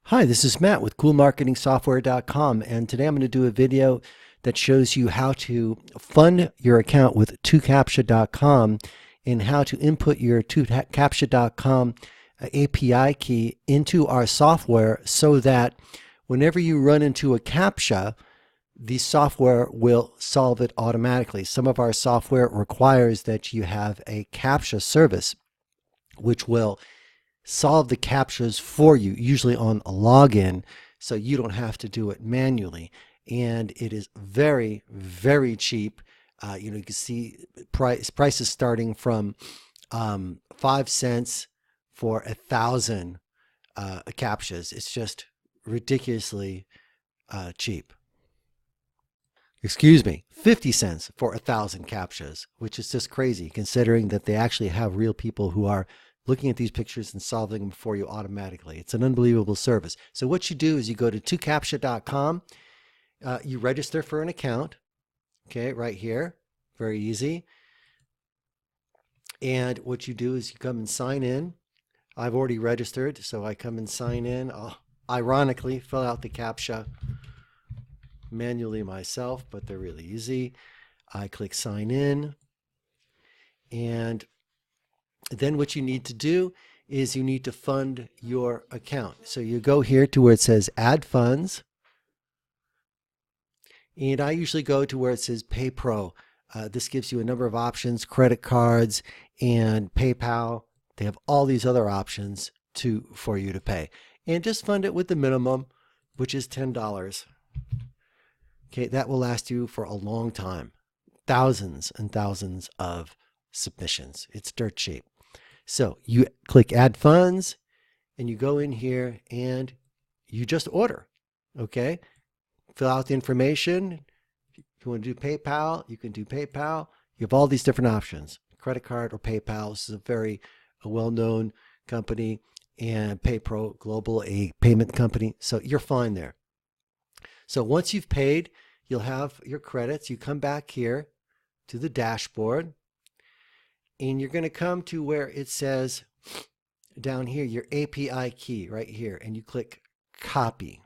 Hi, this is Matt with coolmarketingsoftware.com, and today I'm going to do a video that shows you how to fund your account with 2captcha.com and how to input your 2captcha.com API key into our software so that whenever you run into a CAPTCHA, the software will solve it automatically. Some of our software requires that you have a CAPTCHA service, which will solve the CAPTCHAs for you, usually on a login, so you don't have to do it manually. And it is very, very cheap. You can see prices starting from 5 cents for 1,000 CAPTCHAs. It's just ridiculously cheap. Excuse me, 50 cents for 1,000 CAPTCHAs, which is just crazy considering that they actually have real people who are looking at these pictures and solving them for you automatically. It's an unbelievable service. So what you do is you go to 2captcha.com, you register for an account, okay, right here, very easy. And what you do is you come and sign in. I've already registered, so I come and sign in. I'll ironically fill out the CAPTCHA manually myself, but they're really easy. I click sign in, and then what you need to do is you need to fund your account. So you go here to where it says add funds. And I usually go to where it says pay pro. This gives you a number of options, credit cards and PayPal. They have all these other options for you to pay. And just fund it with the minimum, which is $10. Okay, that will last you for a long time. Thousands and thousands of submissions. It's dirt cheap. So you click add funds and you go in here and you just order, okay? Fill out the information. If you want to do PayPal, you can do PayPal. You have all these different options, credit card or PayPal. This is a very well-known company, and PayPro Global, a payment company. So you're fine there. So once you've paid, you'll have your credits. You come back here to the dashboard, and you're going to come to where it says down here, your API key right here, and you click copy.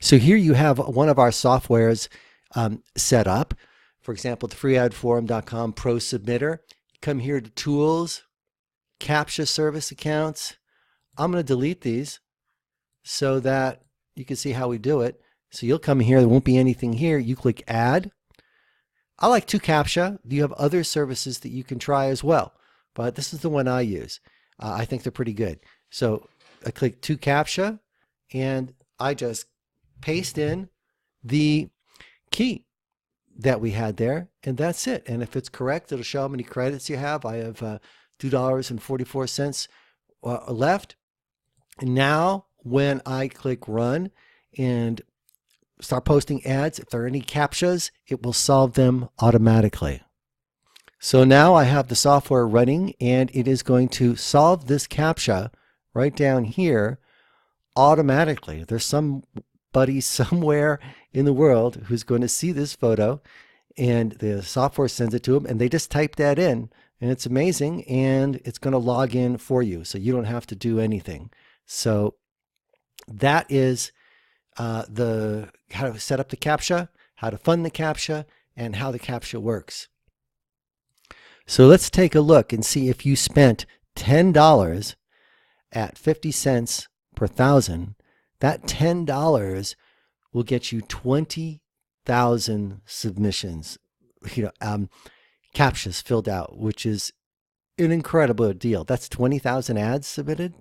So here you have one of our softwares set up. For example, the freeadforum.com Pro Submitter. Come here to Tools, CAPTCHA Service Accounts. I'm going to delete these so that you can see how we do it. So you'll come here. There won't be anything here. You click Add. I like 2captcha. You have other services that you can try as well, but this is the one I use. I think they're pretty good. So I click 2captcha and I just paste in the key that we had there, and that's it. And if it's correct, it'll show how many credits you have. I have $2.44 left. And now when I click run and start posting ads, if there are any CAPTCHAs, it will solve them automatically. So now I have the software running, and it is going to solve this CAPTCHA right down here automatically. There's somebody somewhere in the world who's going to see this photo, and the software sends it to them, and they just type that in, and it's amazing, and it's going to log in for you, so you don't have to do anything. So that is how to set up the CAPTCHA, how to fund the CAPTCHA, and how the CAPTCHA works. So let's take a look and see if you spent $10 at 50 cents per thousand. That $10 will get you 20,000 submissions, CAPTCHAs filled out, which is an incredible deal. That's 20,000 ads submitted.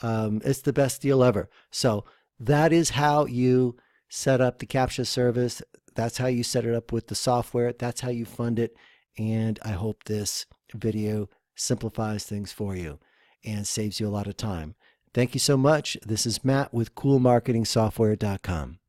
It's the best deal ever. So that is how you set up the CAPTCHA service. That's how you set it up with the software. That's how you fund it. And I hope this video simplifies things for you and saves you a lot of time. Thank you so much. This is Matt with coolmarketingsoftware.com.